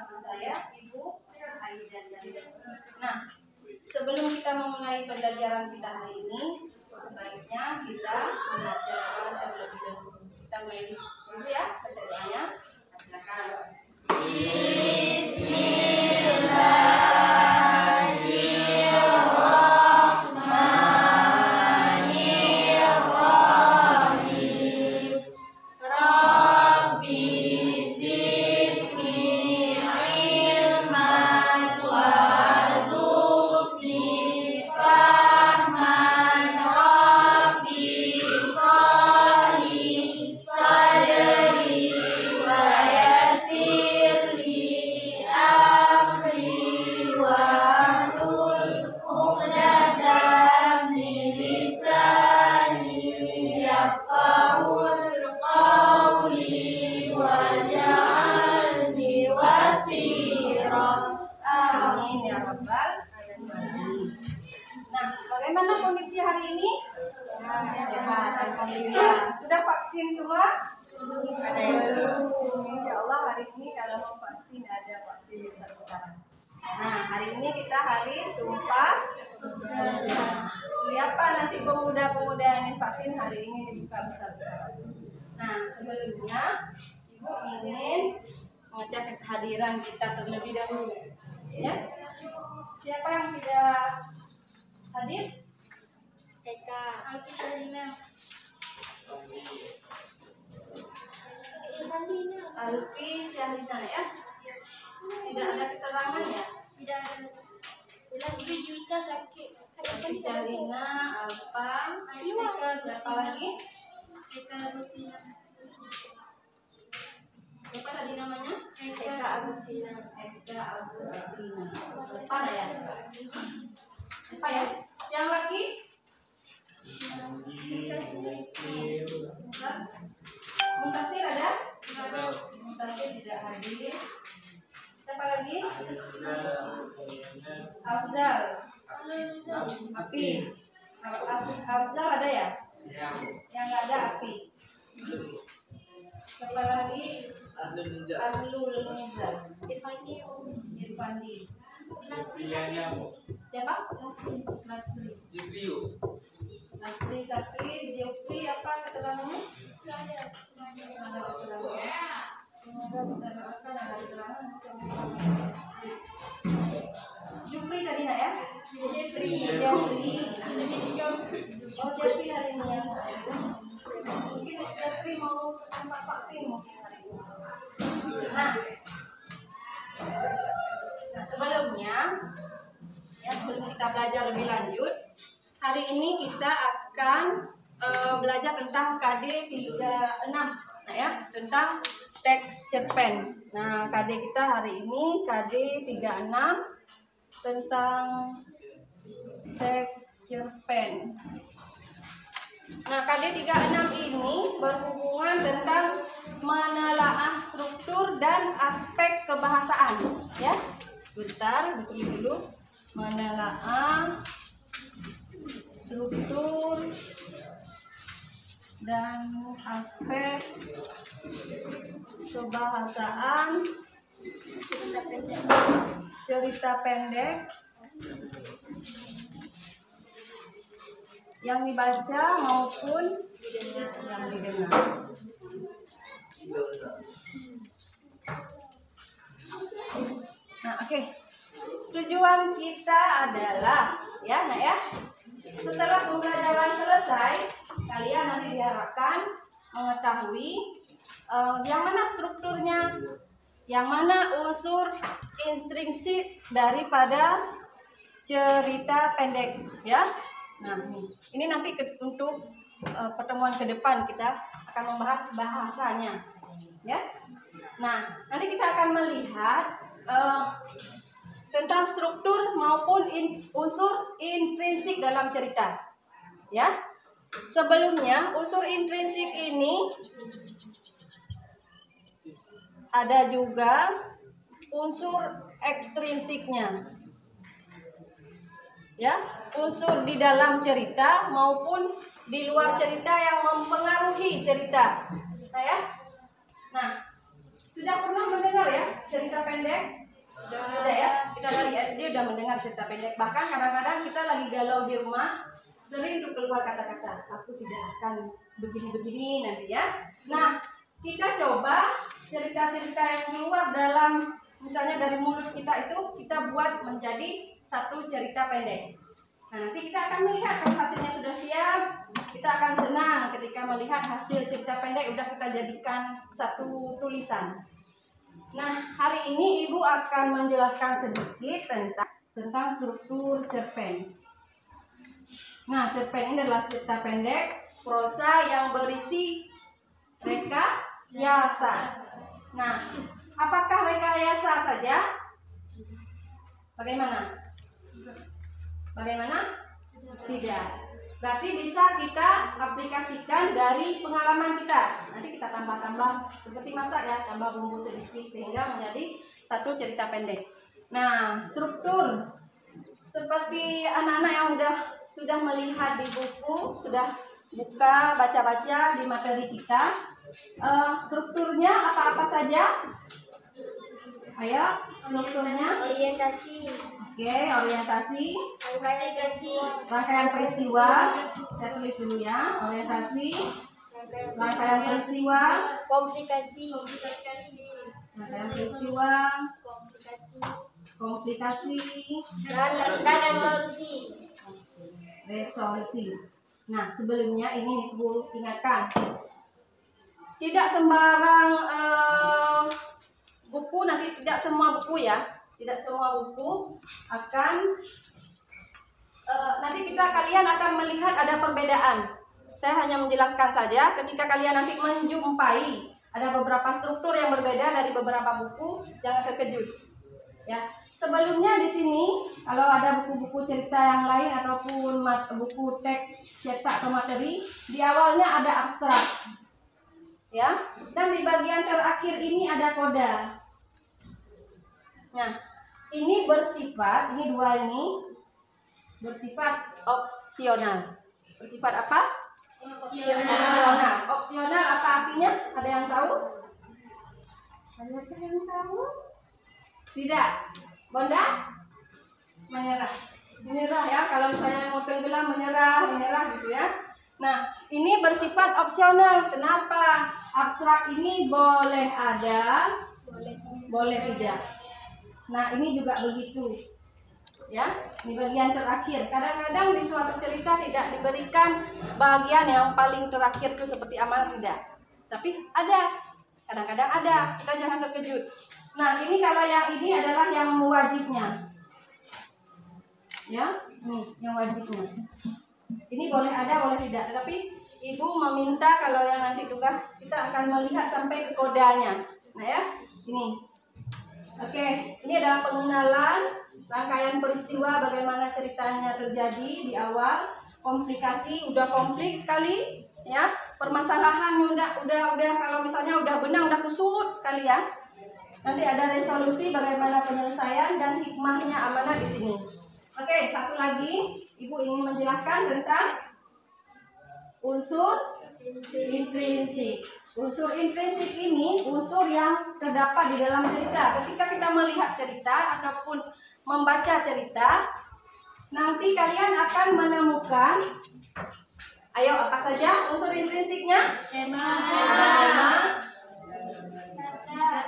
bersama saya, Ibu Aida. Nah, sebelum kita memulai pembelajaran kita hari ini, sebaiknya kita membaca terlebih dahulu. Kita mulai dulu ya bacaannya. Silakan. Nah, bagaimana kondisi hari ini? Sehat, alhamdulillah. Sudah vaksin semua? Insya Allah hari ini kalau mau vaksin ada vaksin besar-besaran. Nah, hari ini kita hari Sumpah Siapa nanti pemuda-pemuda yang ingin vaksin hari ini dibuka besar-besaran. Nah, sebelumnya Ibu ingin mengecek kehadiran kita terlebih dahulu. Ya, siapa yang tidak hadir? Eka, Alfi Syarina, Alfi Syarina ya. Tidak ada keterangan ya? tidak ada. Jelas Juwita sakit. Alfi Syarina, Alfa, siapa lagi? Eka Agustina. Siapa tadi namanya? Eka Agustina. Eka Agustina. Apa ya? Apa ya? Yang lagi? Muntasir ada? Muntasir tidak hadir. Siapa lagi? Afzal. Hafiz. Afzal ada ya? Yang nggak ada Hafiz. Siapa lagi? Ahlul Nizam. Irfandi. Siapa? Lasri. Lasri Sapri, Jofri apa keterangannya? Tidak ada. Ada keterangan. Semoga mendapatkan ada keterangan. Jofri tadi nak ya? Jeffrey. Jofri. Oh Jofri hari ini ya. Mungkin Jofri mau tempat vaksin mungkin hari ini. Nah, sebelumnya ya sebelum kita belajar lebih lanjut, hari ini kita akan belajar tentang KD 36 nah ya, tentang teks cerpen. Nah, KD kita hari ini KD 36 tentang teks cerpen. Nah, KD 36 ini berhubungan tentang menelaah struktur dan aspek kebahasaan, ya. Bentar, betul dulu. Menelaah struktur dan aspek kebahasaan cerita pendek yang dibaca maupun yang didengar. Nah, oke. Tujuan kita adalah ya, nah ya. Setelah pembelajaran selesai, kalian nanti diharapkan mengetahui yang mana strukturnya, yang mana unsur intrinsik daripada cerita pendek, ya. Nah, ini nanti untuk pertemuan ke depan kita akan membahas bahasanya, ya. Nah, nanti kita akan melihat tentang struktur maupun unsur intrinsik dalam cerita, ya. Sebelumnya unsur intrinsik ini ada juga unsur ekstrinsiknya, ya, unsur di dalam cerita maupun di luar cerita yang mempengaruhi cerita. Nah, ya. Nah, Sudah pernah mendengar ya cerita pendek? Sudah ya, kita dari SD udah mendengar cerita pendek. Bahkan kadang-kadang kita lagi galau di rumah, sering tuh keluar kata-kata, aku tidak akan begini-begini nanti ya. Nah, kita coba cerita-cerita yang keluar dalam, misalnya dari mulut kita itu, kita buat menjadi satu cerita pendek. Nah, nanti kita akan melihat kalau hasilnya sudah siap, kita akan senang ketika melihat hasil cerita pendek udah kita jadikan satu tulisan. Nah, hari ini Ibu akan menjelaskan sedikit tentang struktur cerpen. Nah, cerpen ini adalah cerita pendek prosa yang berisi rekayasa. Nah, apakah rekayasa saja? Bagaimana? Tidak. Berarti bisa kita aplikasikan dari pengalaman kita. Nanti kita tambah-tambah seperti masak ya, tambah bumbu sedikit sehingga menjadi satu cerita pendek. Nah, struktur seperti anak-anak yang sudah melihat di buku, sudah buka baca-baca di materi kita. Strukturnya apa-apa saja? Ayo, strukturnya. Orientasi. Oke, orientasi. Rangkaian Rangkaian peristiwa. peristiwa. Saya tulis dulu ya. Orientasi. Rangkaian peristiwa. Komplikasi. Rangkaian peristiwa. Komplikasi. Dan resolusi. Resolusi. Nah, sebelumnya ini Ibu ingatkan. Tidak sembarang buku, nanti tidak semua buku ya. Tidak semua buku akan nanti kalian akan melihat ada perbedaan. Saya hanya menjelaskan saja. Ketika kalian nanti menjumpai ada beberapa struktur yang berbeda dari beberapa buku, jangan terkejut. Ya, sebelumnya di sini kalau ada buku-buku cerita yang lain ataupun buku teks cetak atau materi, di awalnya ada abstrak, ya, dan di bagian terakhir ini ada koda. Nah, ini bersifat, ini dua ini bersifat opsional. Bersifat apa? Opsional. Opsional apa artinya? Ada yang tahu? Ada yang tahu? Tidak. Bonda? Menyerah. Menyerah ya. Kalau misalnya mau tenggelam menyerah gitu ya. Nah, ini bersifat opsional. Kenapa? Abstrak ini boleh ada, boleh tidak. Nah, ini juga begitu. Ya, di bagian terakhir. Kadang-kadang di suatu cerita tidak diberikan bagian yang paling terakhir itu seperti amanah, tidak. Tapi ada. Kadang-kadang ada. Kita jangan terkejut. Nah, ini kalau yang ini adalah yang wajibnya. Ya, nih yang wajibnya. Ini boleh ada, boleh tidak. Tapi Ibu meminta kalau yang nanti tugas kita akan melihat sampai ke kodanya. Nah ya, ini. Oke, ini adalah pengenalan rangkaian peristiwa bagaimana ceritanya terjadi di awal. Komplikasi udah komplit sekali, ya. Permasalahan udah kalau misalnya udah benang udah kusut sekali ya. Nanti ada resolusi bagaimana penyelesaian dan hikmahnya amanah di sini. Oke, satu lagi Ibu ingin menjelaskan tentang unsur intrinsik. Unsur intrinsik ini unsur yang terdapat di dalam cerita. Ketika kita melihat cerita ataupun membaca cerita, nanti kalian akan menemukan, ayo apa saja unsur intrinsiknya? Tema,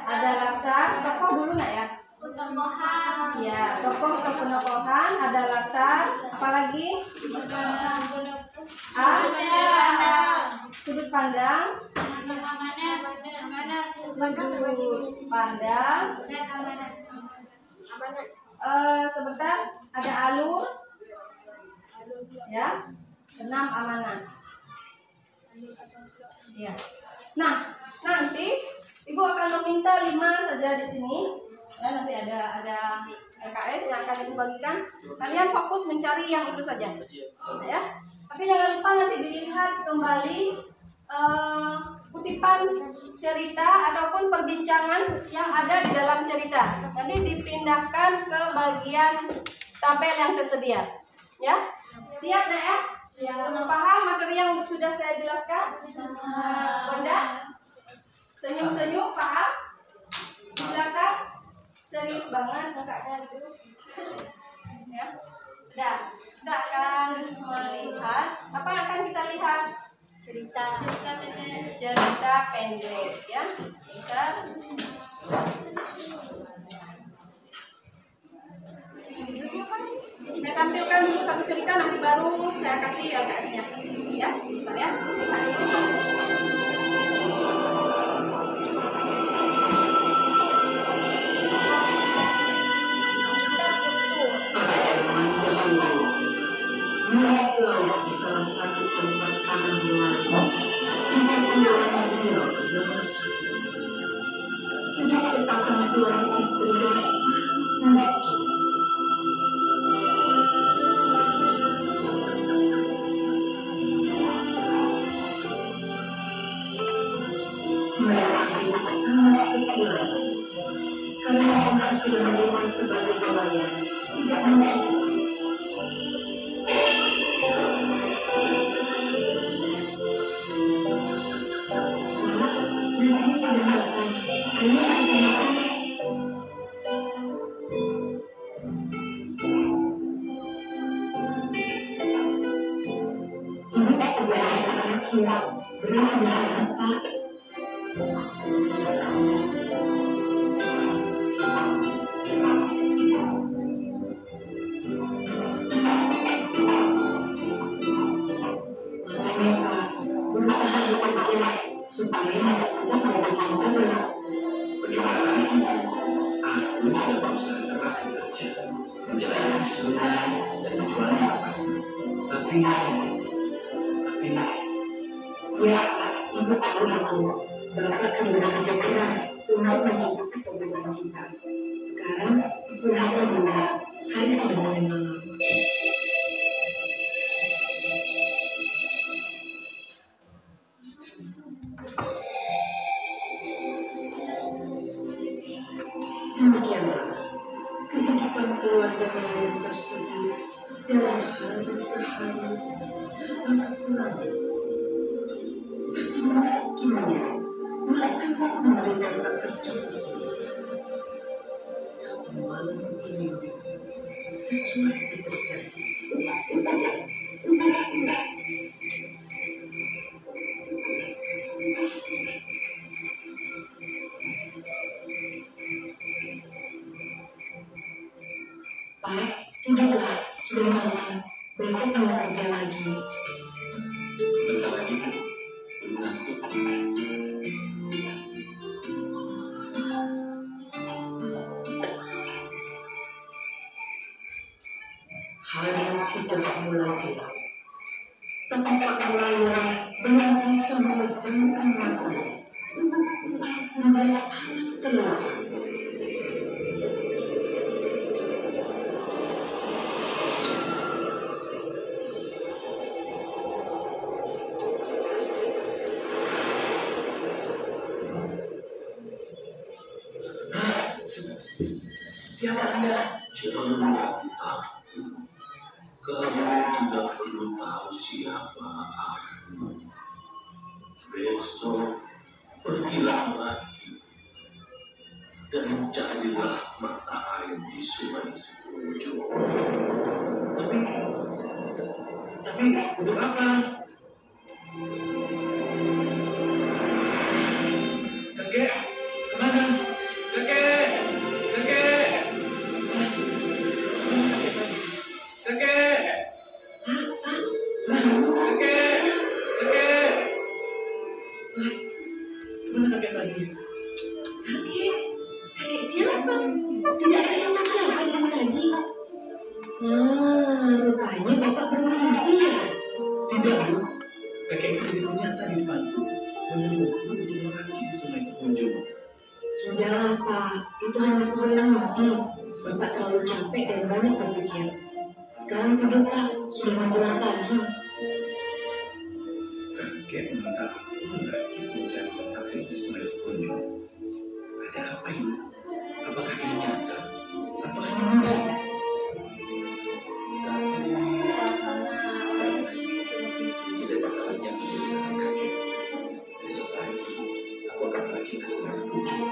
ada latar, tokoh dulu nggak ya? Penokohan. Ya, tokoh atau penokohan, ada latar, apalagi? Sudut pandang. Sudut pandang. Sebentar, ada alur. Ya, 6 amanat. Ya. Nah, nanti Ibu akan meminta 5 saja di sini. Ya, nanti ada RKS yang akan Ibu bagikan. Kalian fokus mencari yang itu saja. Ya. Tapi jangan lupa nanti dilihat kembali kutipan cerita ataupun perbincangan yang ada di dalam cerita. Nanti dipindahkan ke bagian tabel yang tersedia. Ya. Siap, Nak ya? Siap. Paham materi yang sudah saya jelaskan? Bunda? Senyum-senyum, paham? Sudah Kak? Serius banget mukanya gitu. Ya. Sudah. Kita akan melihat apa yang akan kita lihat? Cerita pendek ya. Kita saya tampilkan dulu satu cerita, nanti baru saya kasih LKS-nya. Ya, bentar ya. Lihat dulu. Mereka di salah satu tempat tanah lain, hidup beliau berdosa. Hidup sepasang suami istri yang sangat miskin. Mereka hidup sangat kekurangan karena penghasilan mereka sebagai nelayan tidak mencukupi. Beras sudah habis, Pak. Makanya, Pak, berusaha bekerja supaya masih tetap mendapatkan terus. Bagaimana lagi, Bu? Aku sudah berusaha keras bekerja, menjalani sungai dan menjual di pasar. Tapi Ya, Pak, Ibu tahu itu. Bapak sudah bekerja keras untuk mencukupi kebutuhan kita. Sekarang istirahatlah dulu. Hari sudah mulai malam. Demikianlah kehidupan keluarga nelayan tersebut dari hari ke hari serba kekurangan. Saking miskinnya, mereka memberikan tak tercukupi. Tapi malam ini sesuatu terjadi. Pak, tidurlah, sudah malam. Besok mau kerja lagi. sebentar lagi, Bu. Belum ngantuk. Hari sudah mulai gelap, tapi Pak nelayan belum bisa memejamkan matanya. Walaupun dia sangat kelelahan. Siapa Anda? Janganlah takut. Kamu tidak perlu tahu siapa aku. Besok pergilah lagi dan carilah mata air di sungai Sepunjung. Tapi untuk apa? Kakek, kemana? Kakek, kakek, kakek, kakek, kakek. Mana kakek tadi? Kakek, kakek siapa? Tidak ada siapa-siapa dari tadi. Rupanya bapak bermimpi ya? Tidak, Bu. Kakek itu begitu nyata di depanku. Menunggu untuk meraki di sungai Sepunjung. Sudahlah, Pak. Itu hanya sebuah mimpi. Bapak terlalu capek dan banyak berpikir. Sekarang tidur, Pak. Sudah menjelang pagi. Kakek meminta aku lagi mencari mata air di sungai Sepunjung. Ada apa ini? Apakah ini nyata? Atau hanya mimpi? Tapi tidak ada salahnya menjadi sama kakek. Besok pagi aku akan pergi ke sungai Sepunjung.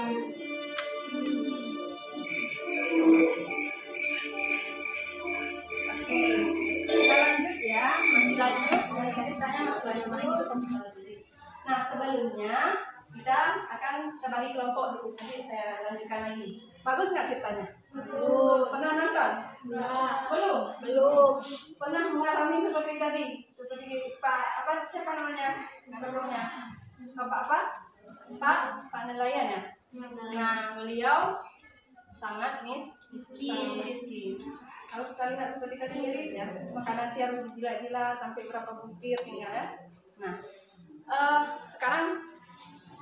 sebelumnya kita akan terbagi kelompok dulu. Nanti saya lanjutkan lagi. Bagus nggak ceritanya? Bagus. Pernah nonton? Belum? Belum. Pernah mengalami seperti tadi? Seperti Pak apa siapa namanya? Tokohnya? Pak nelayan ya? Nah, beliau sangat miskin. Kalau kita lihat seperti tadi miris ya, makanan siar dijila-jila sampai berapa butir tinggal ya. Nah, sekarang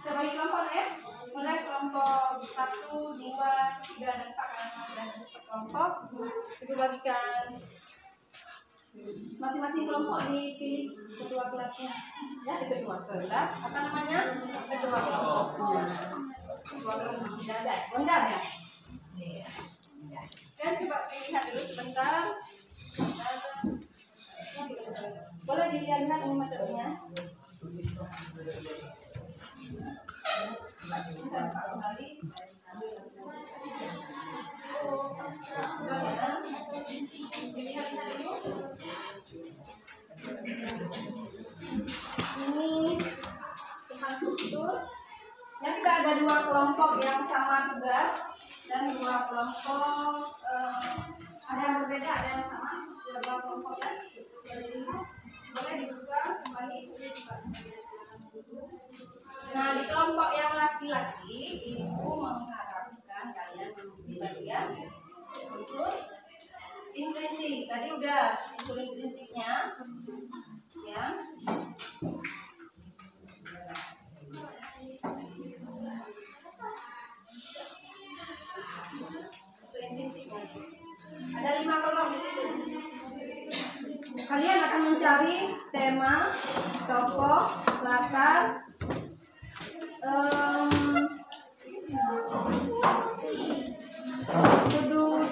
kita bagi kelompok ya. Mulai kelompok 1, 2, 3 dan 4 dan kelompok. Kita bagikan masing-masing kelompok dipilih ketua kelasnya. Ya, ketua kelas apa namanya? Ketua kelompok. Ketua kelas tidak ada. Bondan ya? Kan coba lihat dulu sebentar. Boleh dilihat ini materinya. Saya buka kembali. Lihat dulu. Ini tentang struktur. Ya, kita ada 2 kelompok yang sama tugas dan 2 kelompok ada yang berbeda, ada yang sama. 2 kelompok kan. Boleh dibuka kembali. Nah, di kelompok yang laki-laki, Ibu mengharapkan kalian mengisi bagian khusus intrinsik. Tadi udah unsur intrinsiknya, ya. Ada 5 kolom di situ. Kalian akan mencari tema, tokoh, latar, sudut,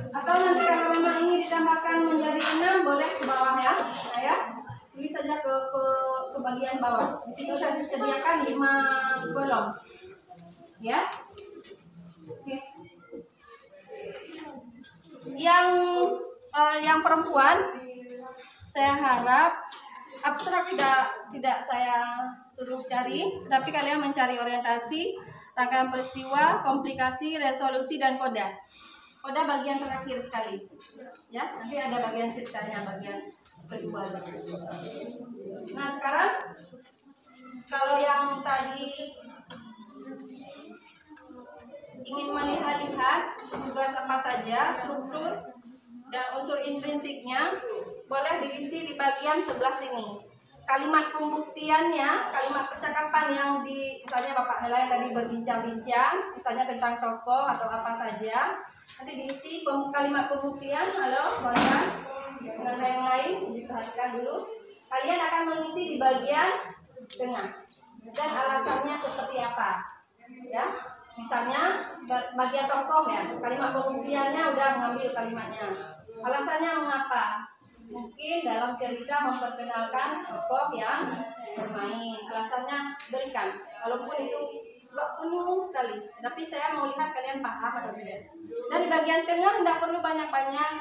atau nanti kalau memang ingin ditambahkan menjadi 6 boleh ke bawah ya. Nah, ya. Tulis saja ke bagian bawah. Di situ saya disediakan 5 kolom. Ya. Oke. Yang perempuan saya harap abstrak tidak saya suruh cari, tapi kalian mencari orientasi, rangkaian peristiwa, komplikasi, resolusi dan koda. Koda bagian terakhir sekali. Ya, nanti ada bagian ceritanya, bagian kedua. Nah, sekarang kalau yang tadi ingin melihat-lihat tugas apa saja, struktur dan unsur intrinsiknya boleh diisi di bagian sebelah sini. Kalimat pembuktiannya, kalimat percakapan yang misalnya Bapak nelayan tadi berbincang-bincang, misalnya tentang tokoh atau apa saja, nanti diisi kalimat pembuktian. Halo, Bondan, dan yang lain diperhatikan dulu. Kalian akan mengisi di bagian tengah dan alasannya seperti apa, ya. Misalnya bagian tokoh ya, kalimat pembuktiannya udah mengambil kalimatnya. Alasannya mengapa? Mungkin dalam cerita memperkenalkan tokoh yang bermain. Alasannya berikan. Walaupun itu nggak penuh sekali, tapi saya mau lihat kalian paham atau tidak. Dan di bagian tengah nggak perlu banyak-banyak,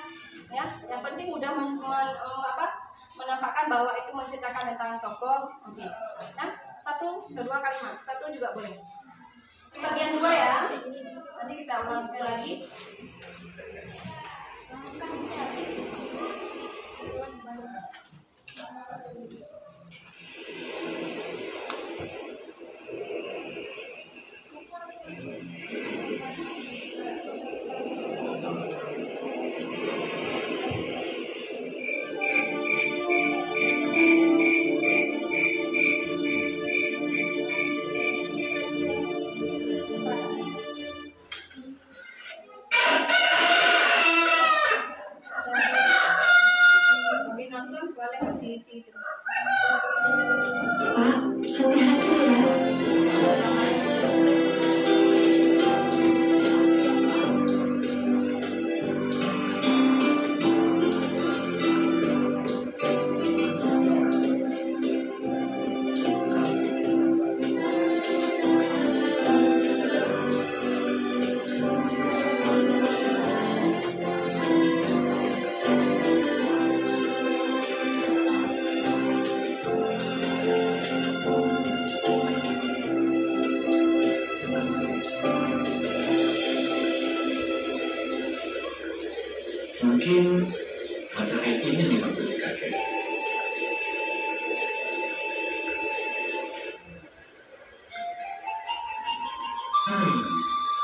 ya. Yang penting udah menampakkan bahwa itu menceritakan tentang tokoh. Oke. Nah, 1, 2 kalimat, 1 juga boleh. Bagian 2 ya. Nanti kita ulang sekali lagi. Mungkin mata air ini yang dimaksud si kakek.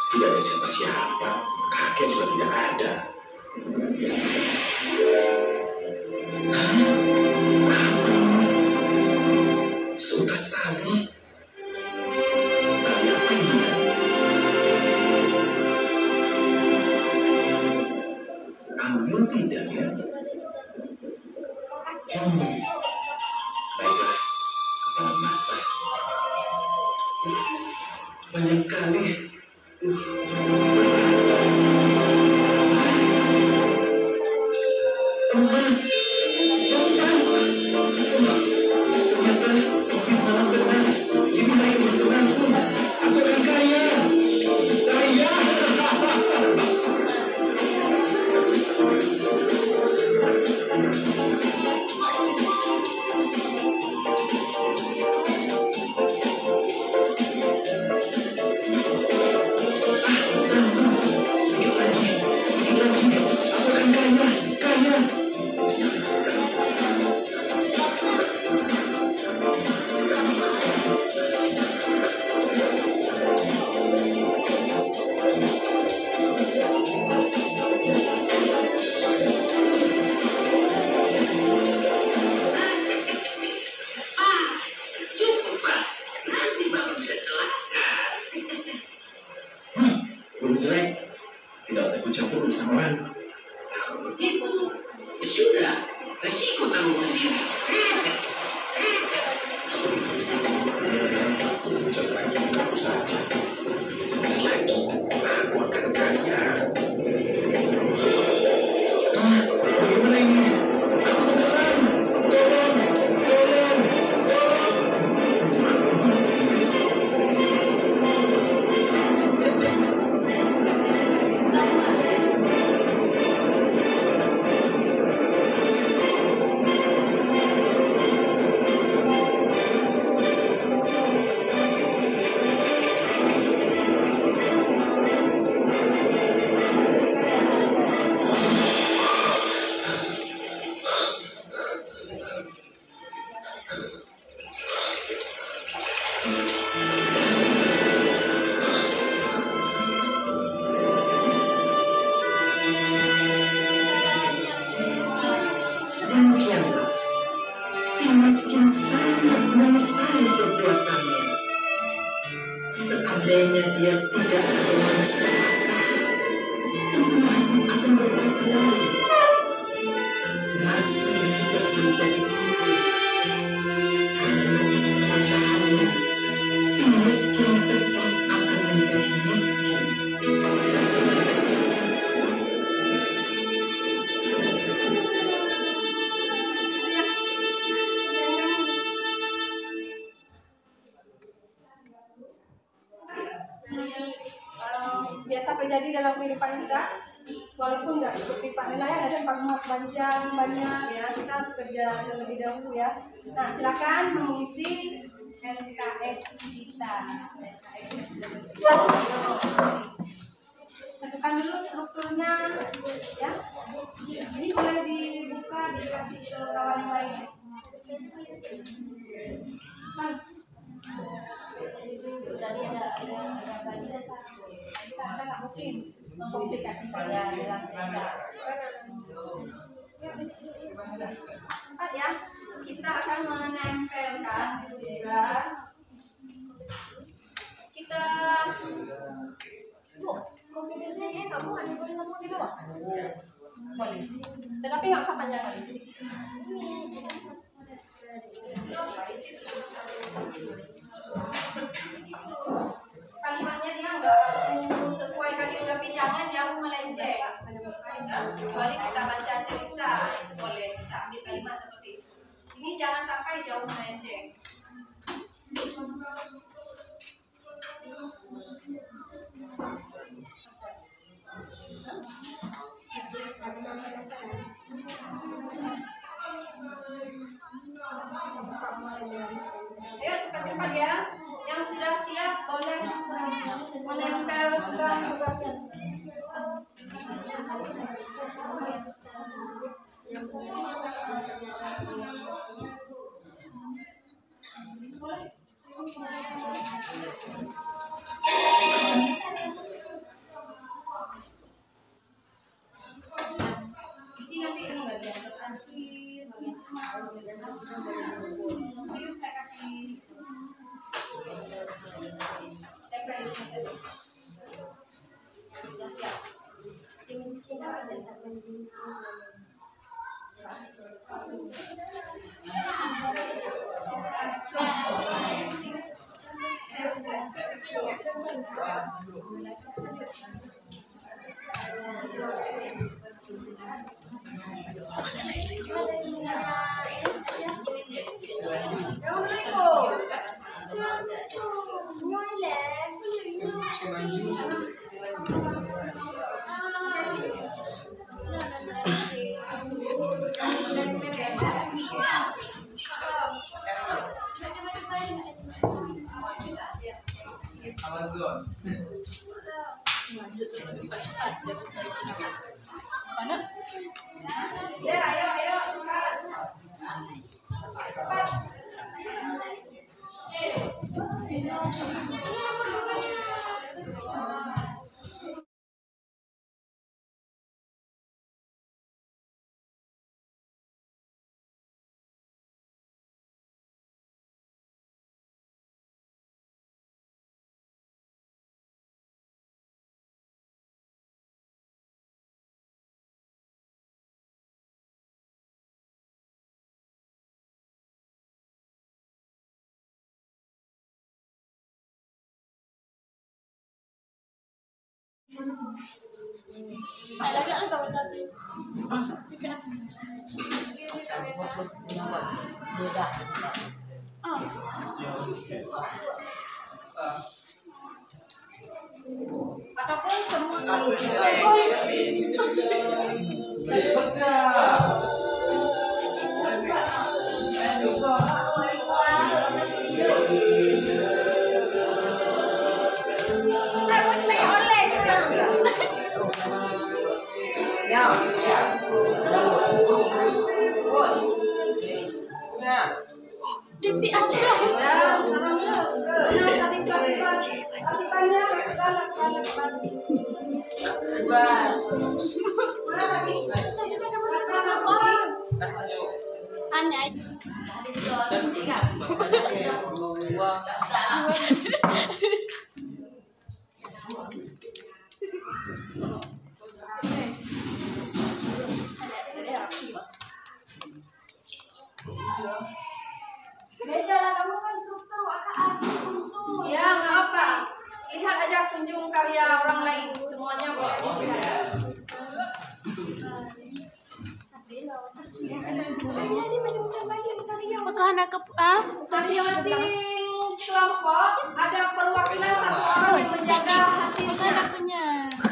Tidak ada siapa-siapa. Kakek juga tidak ada. Seutas tali. Tali apa ini? Ambil tidak ya? Baiklah, kepala basah. Banyak sekali. Ternyata kopi malam benar. Ini baik berkelanjut. Aku akan kaya. Kaya. Belum jelek, tidak usah ikut campur urusan orang. Kalau begitu, ya sudah, resiko tanggung sendiri. Ucap lagi aku saja. Sebentar lagi aku akan kaya. Bagaimana ini? Aku tenggelam. Tolong, tolong, tolong. Demikianlah, si miskin sangat menyesali perbuatannya. Seandainya dia tidak terlalu serakah, tentu masih akan berkata lain. Masih sudah menjadi guru. Karena keserakahannya, si miskin tetap akan menjadi miskin. Biasa terjadi dalam kehidupan kita, walaupun nggak seperti Pak Nenaya ada Pak Mas panjang banyak ya, kita harus kerja terlebih dahulu ya. Nah, silakan mengisi LKS kita. Tentukan dulu strukturnya ya. Ini boleh dibuka, dikasih ke kawan yang lain. Tadi ada kita nggak mungkin mengkomplikasi saya dalam cerita. Empat ya, kita akan menempelkan tugas. Kita Komputernya kamu ada boleh kamu di bawah. boleh, tetapi nggak usah panjang kali. Kalimatnya dia nggak harus sesuai kali, tapi jangan jauh melenceng. Kecuali kita baca cerita, itu boleh kita ambil kalimat seperti itu. Ini jangan sampai jauh melenceng. Ayo cepat-cepat ya. Yang sudah siap boleh menempelkan tugasnya. Yuk saya kasih tempel di sini saja. Sudah siap. Si miskin ada tak menjadi Ya, ayo. Agak kawan tadi. Ataupun semua Pipi aja. Aneh. beda lah, kamu kan struktur waktu asli unsur. Ya nggak apa, lihat aja kunjung karya orang lain, semuanya boleh dilihat. Masing-masing kelompok ada perwakilan satu orang yang menjaga hasilnya.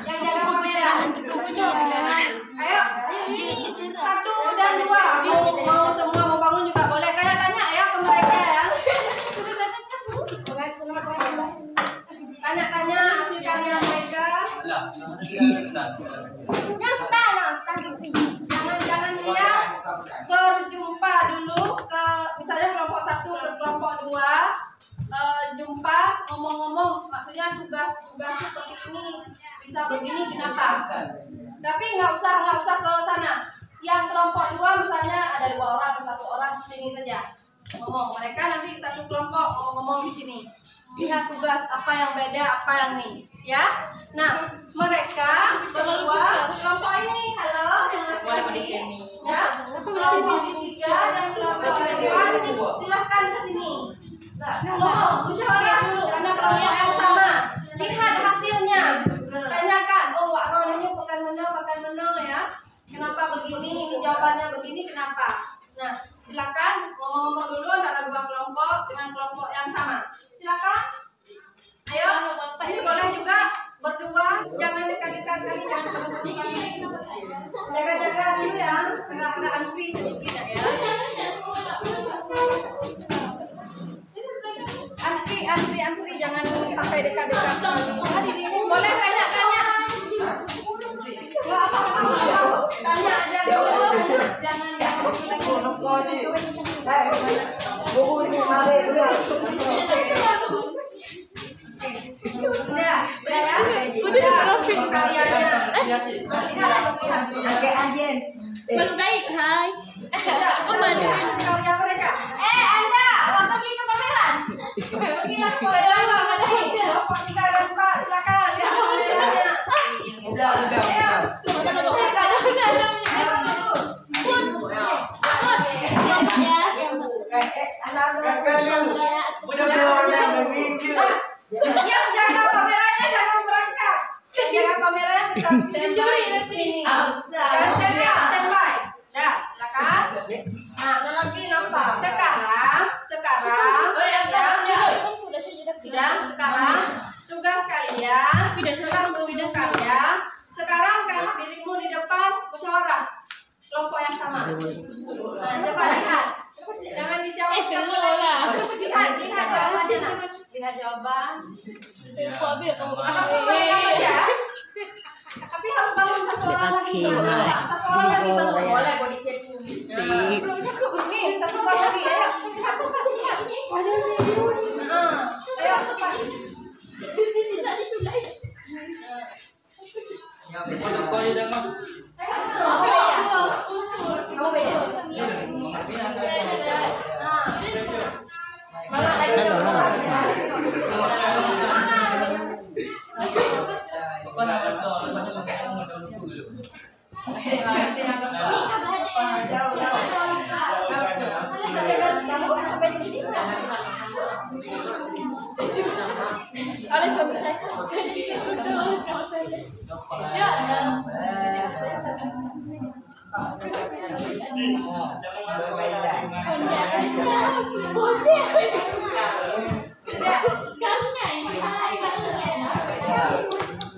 Yang jaga kamera. Ayo, satu dan dua. Mau semua mau bangun juga boleh. Tanya ya ke mereka ya. Tanya-tanya hasil karya mereka. Jangan lihat. Berjumpa dulu ke misalnya kelompok satu ke kelompok dua. Jumpa ngomong-ngomong, maksudnya tugas seperti ini bisa begini kenapa? Tapi nggak usah ke sana. Yang kelompok dua misalnya ada 2 orang atau 1 orang sini saja ngomong. Mereka nanti satu kelompok ngomong di sini. Lihat tugas apa yang beda, apa yang nih, ya. Nah, mereka berdua kelompok ini, halo, yang laki-laki di sini, ya. Kelompok ketiga dan kelompok kedua, silahkan ke sini. Ngomong, musyawarah dulu karena kelompok yang sama. Lihat hasilnya, tanyakan. Oh, Wak Ron ini bukan meno ya. Kenapa begini? Ini jawabannya begini. Kenapa? Nah, silakan ngomong-ngomong dulu antara 2 kelompok dengan kelompok yang sama. Silakan. Ayo, ini boleh juga berdua. Jangan dekat-dekat kali, jangan terlalu kali. Jaga-jaga dulu ya. Agak-agak antri sedikit ya. Antri, jangan sampai dekat-dekat. Boleh tanya-tanya. Tanya aja dulu. Jangan Baru baik, hai. Sudah, karya mereka. Anda, pergi ke pameran. Pergilah ke pameran. Kelompok 3 dan 4, silakan lihat kameranya. Udah. Yang jaga kameranya jangan berangkat. Yang jaga kameranya tetap standby di sini. Standby. Dah, silakan. Nah, lagi nampak. Sekarang sekarang tugas kalian setelah menunjuk karya. Sekarang kalau dirimu di depan musyawarah kelompok yang sama. Nah, coba lihat. Jangan dijawab satu lagi. Lihat jawabannya nak. Lihat jawaban. Apapun boleh saja. Tapi harus bangun satu orang lagi. Satu orang lagi bangun. Boleh body shaping. Nih, satu orang lagi. Ayo. Ayo cepat.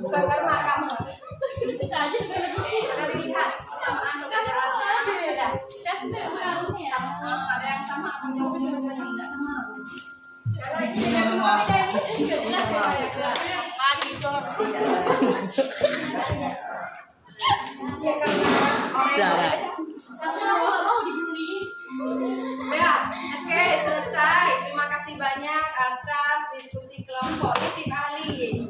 Bukan karena kamu. Ada dilihat samaan perbedaannya. Ada yang sama, jawabannya enggak sama. Ya, oke, selesai. Terima kasih banyak atas diskusi kelompok. Ini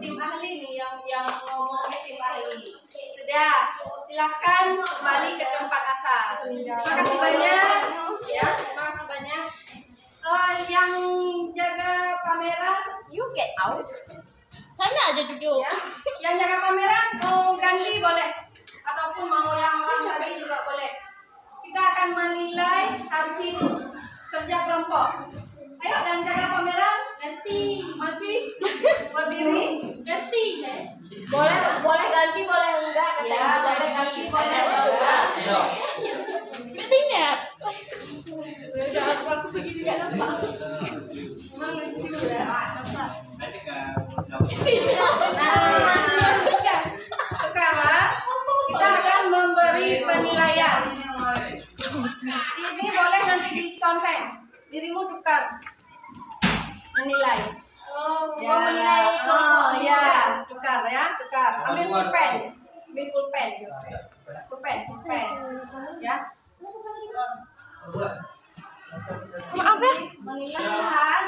tim ahli nih yang ngomong tim ahli. Sudah, silakan kembali ke tempat asal. Terima kasih banyak. Ya, terima kasih banyak. Yang jaga pameran, you get out. Sana aja duduk. Ya, yang jaga pameran mau ganti boleh, ataupun mau yang orang tadi juga boleh. Kita akan menilai hasil kerja kelompok. Ayo, yang jaga pameran ganti. Masih berdiri? Ganti. Boleh ganti, boleh enggak? Ya, boleh ganti, boleh enggak? Ganti net. Udah aku begini enggak nampak. Emang lucu ya. Nah, sekarang kita akan memberi penilaian. Ini boleh nanti dicontek. Dirimu tukar menilai. Tukar ya, tukar. Ambil pulpen. Ya. Maaf ya. Menilai.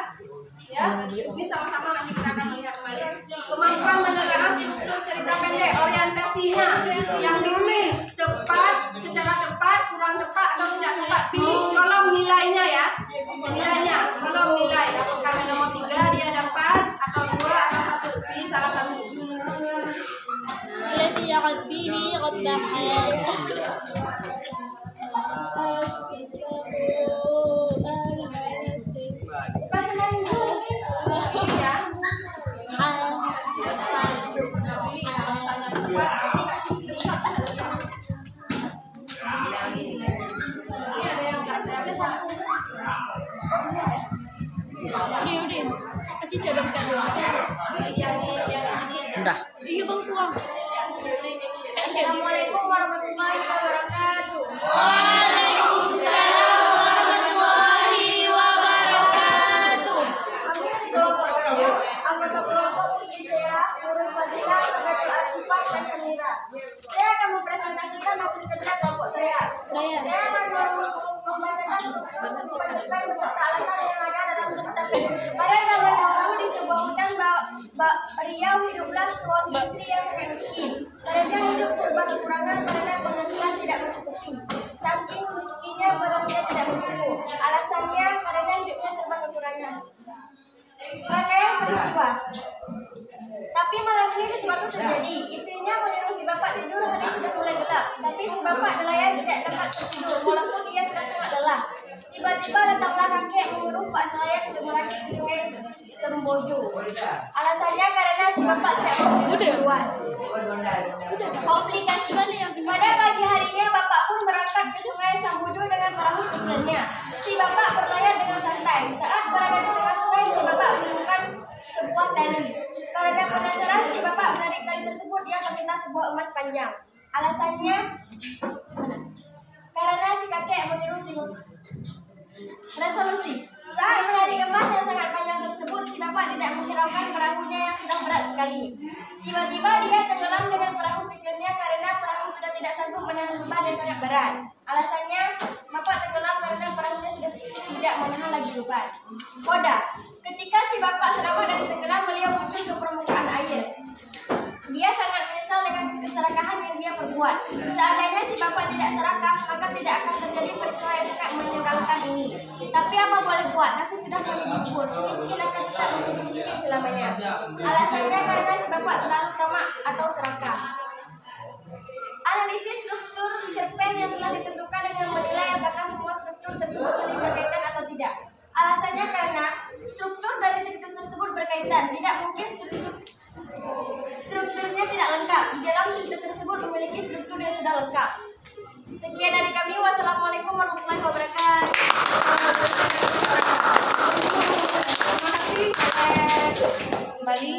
Ya, ini sama-sama nanti kita akan melihat kembali. Kemampuan menelaah struktur cerita pendek, orientasinya yang ditulis tepat, secara tepat, kurang tepat atau tidak tepat. Pilih kolom nilainya ya. Nilainya, kolom nilai. Apakah nomor 3 dia dapat atau 2 atau 1. Pilih salah satu. الذي ربه ربها Kasih cadangkan Udah. Iya bang tuang. Assalamualaikum warahmatullahi wabarakatuh. Waalaikumsalam warahmatullahi wabarakatuh. Anggota kelompok Cisera, Nurul Fadilah, Nurul Arifah, dan Semira. Saya akan mempresentasikan hasil kerja kelompok saya. Saya akan membacakan kepentingan beserta alasan yang ada dalam cerita. Pada zaman dahulu di sebuah hutan, Riau hiduplah suami istri yang sangat miskin. Mereka hidup serba kekurangan karena penghasilan tidak mencukupi. Saking miskinnya harinya berasnya tidak mencukup. Alasannya karena hidupnya serba kekurangan. Rangkaian peristiwa. Tapi malam ini sesuatu terjadi. Istrinya menyuruh si bapak tidur, hari sudah mulai gelap. Tapi si bapak nelayan tidak dapat tertidur walaupun ia sudah sangat lelah. Tiba-tiba datanglah kakek menyuruh Pak nelayan untuk merakit ke sungai Sembojo. Alasannya karena si bapak tidak mau tiduran. Komplikasi pada pagi harinya bapak pun berangkat ke sungai Sembojo dengan perahu kecilnya. Si bapak berlayar dengan santai. Saat berada di tengah sungai, si bapak menemukan sebuah tali. Karena penasaran, si bapak menarik tali tersebut. Dia meminta sebuah emas panjang. Alasannya karena si kakek menyuruh si bapak. Resolusi. Saat menarik emas yang sangat panjang tersebut, si bapak tidak menghiraukan perahunya yang sudah berat sekali. Tiba-tiba dia tenggelam dengan perahu kecilnya karena perahu sudah tidak sanggup menahan beban yang sangat berat. Alasannya, bapak tenggelam karena perahunya sudah tidak menahan lagi beban. Koda. Ketika si bapak selamat dari tenggelam, beliau muncul ke permukaan air. Dia sangat menyesal dengan keserakahan yang dia perbuat. Seandainya si bapak tidak serakah, maka tidak akan terjadi peristiwa yang sangat menyebalkan ini. Tapi apa boleh buat, nasi sudah menjadi bubur. Si miskin akan tetap menjadi miskin selamanya. Alasannya karena si bapak terlalu tamak atau serakah. Analisis struktur cerpen yang telah ditentukan dengan menilai apakah semua struktur tersebut saling berkaitan atau tidak. Alasannya karena struktur dari cerita tersebut berkaitan. Tidak mungkin strukturnya tidak lengkap. Di dalam cerita tersebut memiliki struktur yang sudah lengkap. Sekian dari kami. Wassalamualaikum warahmatullahi wabarakatuh. Terima kasih. Kembali.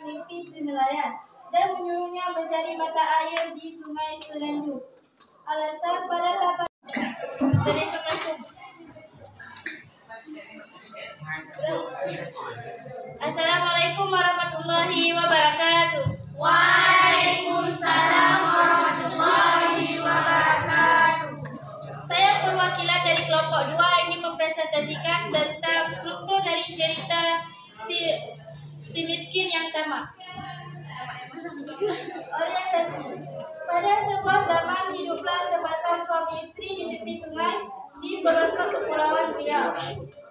Mimpi si nelayan dan menyuruhnya mencari mata air di sungai Selanjut. Alasan pada tapak dari Assalamualaikum. Assalamualaikum warahmatullahi wabarakatuh. Waalaikumsalam warahmatullahi wabarakatuh. Saya perwakilan dari kelompok 2 ingin mempresentasikan tentang struktur dari cerita si miskin yang tamak. Orientasi. Pada sebuah zaman hiduplah sepasang suami istri di tepi sungai di pelosok kepulauan Riau.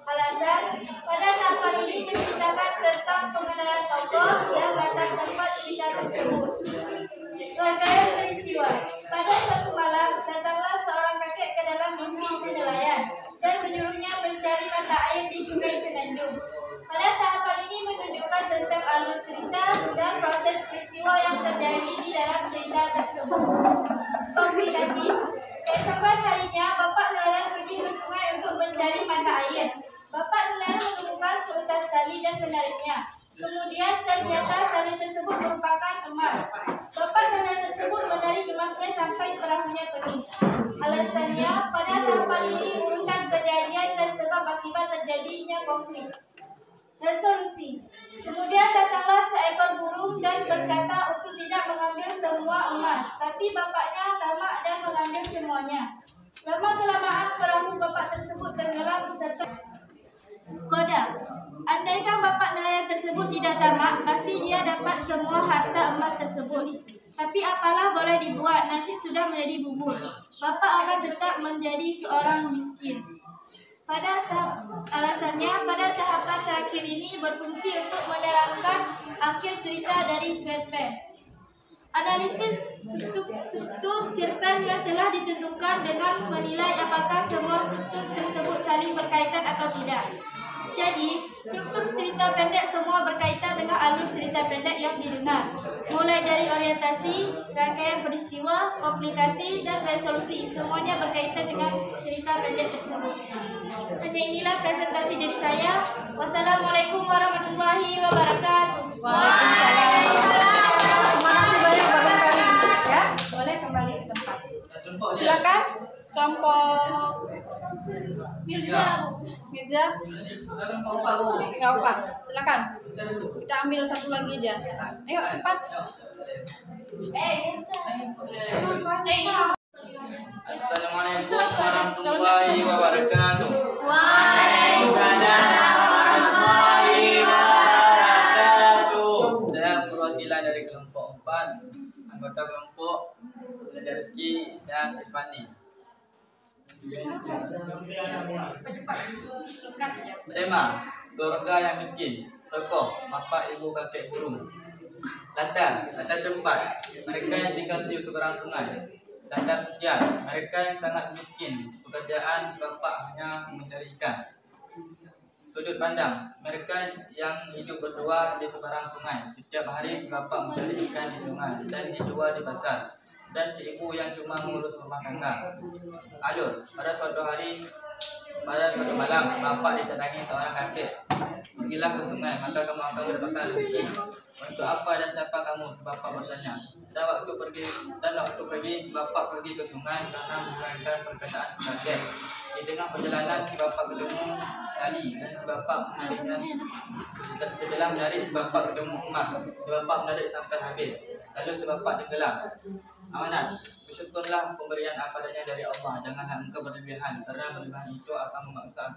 Alasan, pada tahapan ini menceritakan tentang pengenalan tokoh dan latar tempat cerita tersebut. Rangkaian peristiwa. Pada suatu malam, datanglah seorang kakek ke dalam mimpi si nelayan dan menyuruhnya mencari mata air di sungai Selanjut. Pada tahapan ini menunjukkan tentang alur cerita dan proses peristiwa yang terjadi di dalam cerita tersebut. Komplikasi. Keesokan harinya, bapak nelayan pergi ke sungai untuk mencari mata air. Bapak nelayan menemukan seutas tali dan menariknya. Kemudian ternyata tali tersebut merupakan emas. Bapak nelayan tersebut menarik emasnya sampai perahunya penuh. Alasannya, pada tahapan ini urutan kejadian dan sebab akibat terjadinya konflik. Resolusi. Kemudian datanglah seekor burung dan berkata untuk tidak mengambil semua emas, tapi bapaknya tamak dan mengambil semuanya. Lama-kelamaan perahu bapak tersebut tenggelam beserta. Koda. Andaikan bapak nelayan tersebut tidak tamak, pasti dia dapat semua harta emas tersebut. Tapi apalah boleh dibuat, nasi sudah menjadi bubur. Bapak akan tetap menjadi seorang miskin. Alasannya, pada tahapan terakhir ini berfungsi untuk menerangkan akhir cerita dari cerpen. Analisis struktur cerpen yang telah ditentukan dengan menilai apakah semua struktur tersebut saling berkaitan atau tidak. Jadi, struktur cerita pendek semua berkaitan dengan alur cerita pendek yang didengar. Mulai dari orientasi, rangkaian peristiwa, komplikasi, dan resolusi. Semuanya berkaitan dengan cerita pendek tersebut. Hanya inilah presentasi dari saya. Wassalamualaikum warahmatullahi wabarakatuh. Waalaikumsalam. Terima kasih banyak Bapak kali. Ya, boleh kembali ke tempat. Silakan kelompok Mirza. Nggak apa, silakan. Kita ambil satu lagi aja. Ayo cepat. Assalamualaikum warahmatullahi wabarakatuh. Waalaikumsalam warahmatullahi wabarakatuh. Saya perwakilan dari kelompok 4, anggota kelompok Belajar Rezeki dan Irfani. Tema keluarga yang miskin. Tokoh bapak ibu kakek burung. Latar tempat mereka yang tinggal di seberang sungai. Latar sosial mereka yang sangat miskin. Pekerjaan bapak hanya mencari ikan. Sudut pandang mereka yang hidup berdua di seberang sungai. Setiap hari bapak mencari ikan di sungai dan dijual di pasar. Dan si ibu yang cuma mengurus rumah tangga. Alur pada suatu malam bapak didatangi seorang kakek. Pergilah ke sungai, maka kamu akan mendapatkan rezeki. Untuk apa dan siapa kamu? Bapak bertanya. Dan waktu pergi, bapak pergi ke sungai karena menjalankan perkataan si kakek. Di tengah perjalanan, si bapak ketemu tali dan si bapak menariknya. Setelah menarik, si bapak ketemu emas. Si bapak menarik sampai habis. Lalu si bapak tenggelam. Amanat, bersyukurlah pemberian apa adanya dari Allah. Janganlah engkau berlebihan, karena berlebihan itu akan memaksa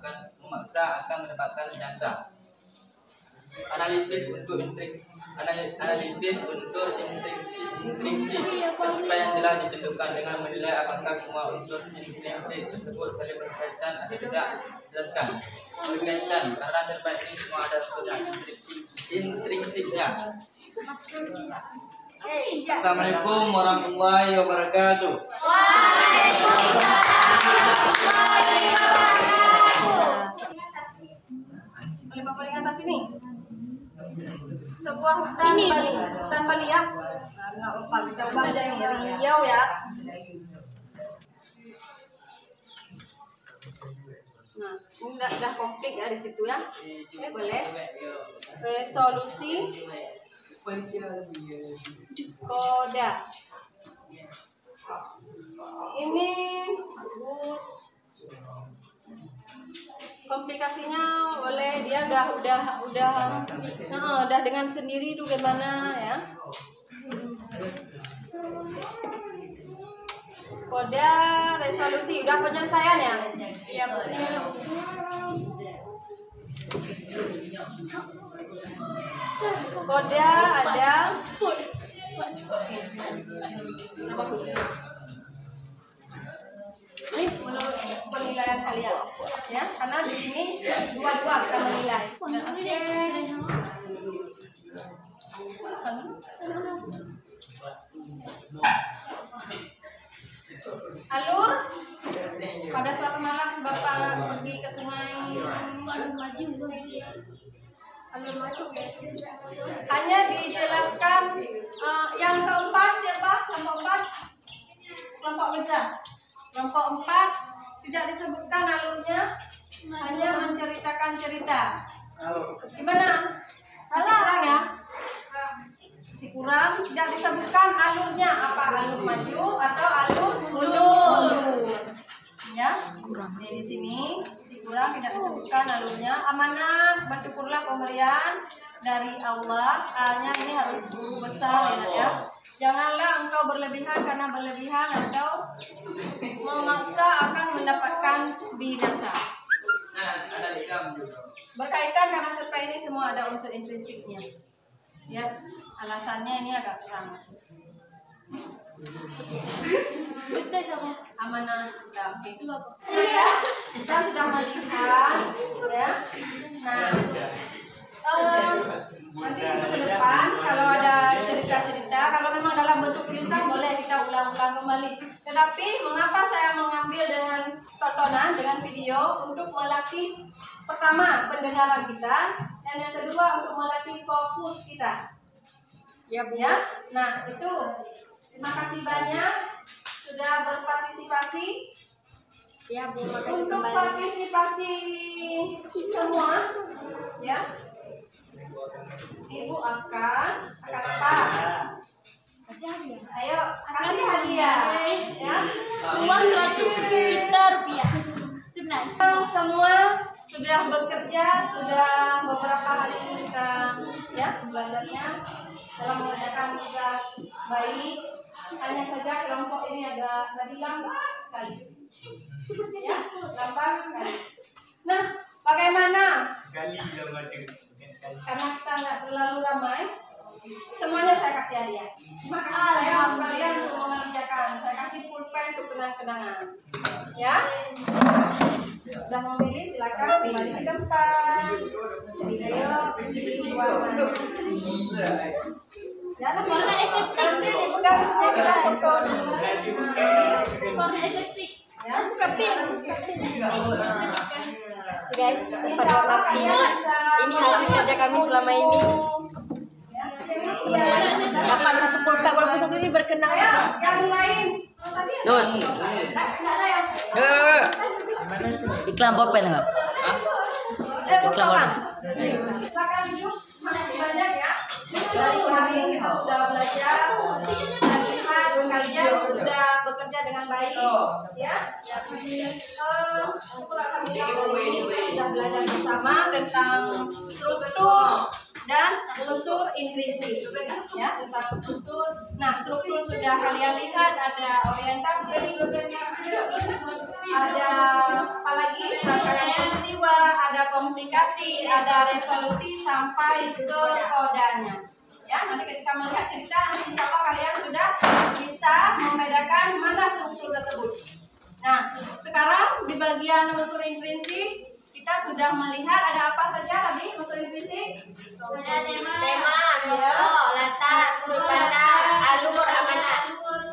akan mendapatkan binasa. Analisis unsur intrinsik seperti yang telah ditentukan dengan menilai apakah semua unsur intrinsik tersebut saling berkaitan atau tidak. Jelaskan berkaitan karena terbaik ini semua ada unsurnya intrinsiknya. Assalamualaikum warahmatullahi wabarakatuh. Oleh paling atas ini. Sebuah hutan Bali ya. Enggak apa bisa ubah aja nih. Riau ya. Nah, udah komplit ya di situ ya. Boleh. Resolusi koda. Ini bagus. Komplikasinya boleh dia udah dengan sendiri itu gimana ya. Koda resolusi udah penyelesaian ya? Iya. Koda ada ini menurut penilaian kalian ya, karena di sini dua-dua kita menilai. Alur pada suatu malam bapak pergi ke sungai. Hanya dijelaskan yang keempat siapa? Kelompok kerja. Kelompok 4 tidak disebutkan alurnya, hanya menceritakan cerita. Gimana? Masih kurang ya? Masih kurang, tidak disebutkan alurnya, apa alur maju atau alur mundur. Ya, di sini masih kurang, tidak disebutkan alurnya. Amanat, bersyukurlah pemberian dari Allah. Hanya ini harus guru besar ya. Janganlah engkau berlebihan, karena berlebihan atau memaksa akan mendapatkan binasa. Berkaitan karena serta ini semua ada unsur intrinsiknya. Ya, alasannya ini agak kurang masih. Amanah, oke. Ya, kita sudah melihat, ya. Nah, nanti ke depan kalau ada cerita-cerita, kalau memang dalam bentuk tulisan boleh kita ulang-ulang kembali. Tetapi mengapa saya mengambil dengan tontonan, dengan video untuk melatih pertama pendengaran kita, dan yang kedua untuk melatih fokus kita. Ya. Nah itu. Terima kasih banyak sudah berpartisipasi. Ya, Bu. Untuk partisipasi semua, ya. Ibu akan apa? Kasih hadiah. Ayo, kasih hadiah. Ya. Uang 100 juta rupiah. Tunai. Semua sudah bekerja, sudah beberapa hari kita ya belajarnya dalam mengerjakan tugas baik. Hanya saja kelompok ini agak tadi lambat sekali. Ya, lambat sekali. Nah, bagaimana? Karena kita nggak terlalu ramai, semuanya saya kasih hadiah. Terima kasih saya kalian untuk mengerjakan. Saya kasih pulpen untuk kenang-kenangan. Ya. sudah memilih silakan kembali ke tempat. Ayo, jangan Warna estetik. nanti dipegang saja kita foto. Warna estetik. Ya, suka pink. Guys, Insya Allah kalian bisa. ini hasil kerja kami selama ini. Dapat satu pulpen walaupun satu ini berkenang. Ayo, yang lain. Nun. Iklan pulpen enggak? Iklan pulpen. Silakan duduk. Makasih banyak ya. Dari kemarin kita sudah belajar dan lihat kalian sudah bekerja dengan baik, ya. Alhamdulillah kita sudah belajar bersama tentang struktur dan unsur intrinsik, ya, tentang struktur. Nah, struktur sudah kalian lihat, ada orientasi, ada apalagi rangkaian peristiwa, ada komunikasi, ada resolusi sampai ke kodanya. Ya, nanti ketika melihat cerita, nanti insya Allah kalian sudah bisa membedakan mana struktur tersebut. Nah, sekarang di bagian unsur intrinsik kita sudah melihat ada apa saja tadi unsur intrinsik. Ada tema, Ya. latar, sudut pandang, alur, amanat.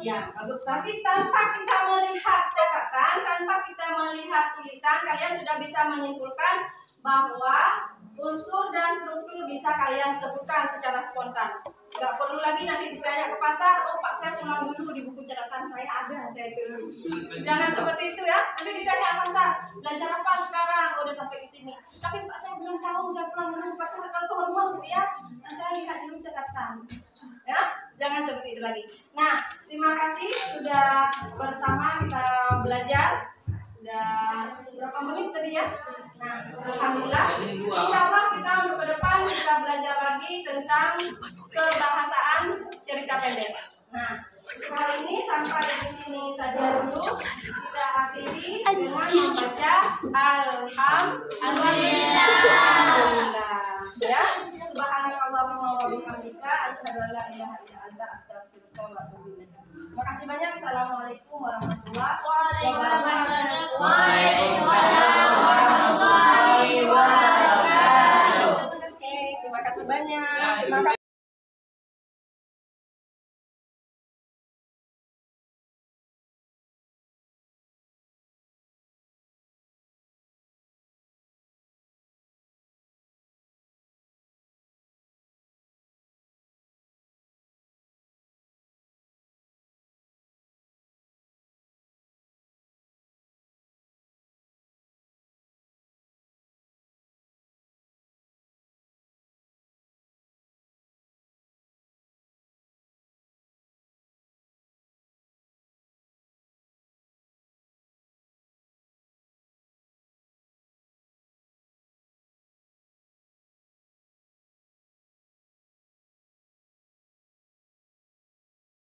Ya, bagus. Tapi tanpa kita melihat catatan, tanpa kita melihat tulisan, kalian sudah bisa menyimpulkan bahwa unsur dan struktur bisa kalian sebutkan secara spontan. Gak perlu lagi nanti ditanya ke pasar, oh Pak saya ulang dulu di buku catatan saya ada, saya tulis. Jangan seperti itu ya. Nanti ditanya pasar, belajar apa sekarang? Udah sampai di sini. Tapi Pak saya belum tahu, saya pulang dulu ke pasar atau ke rumah Bu ya. Nah, saya lihat dulu catatan. Ya, jangan seperti itu lagi. Nah, terima kasih sudah bersama kita belajar. Sudah berapa menit tadi ya? Nah, alhamdulillah. Insya Allah kita untuk ke depan kita belajar lagi tentang kebahasaan cerita pendek. Nah, hari ini sampai di sini saja dulu. Kita akhiri dengan membaca Alhamdulillah. Ya, subhanakallahumma wa bihamdika asyhadu an la ilaha illa anta astaghfiruka wa atubu ilaik. Terima kasih banyak. Assalamualaikum warahmatullahi wabarakatuh.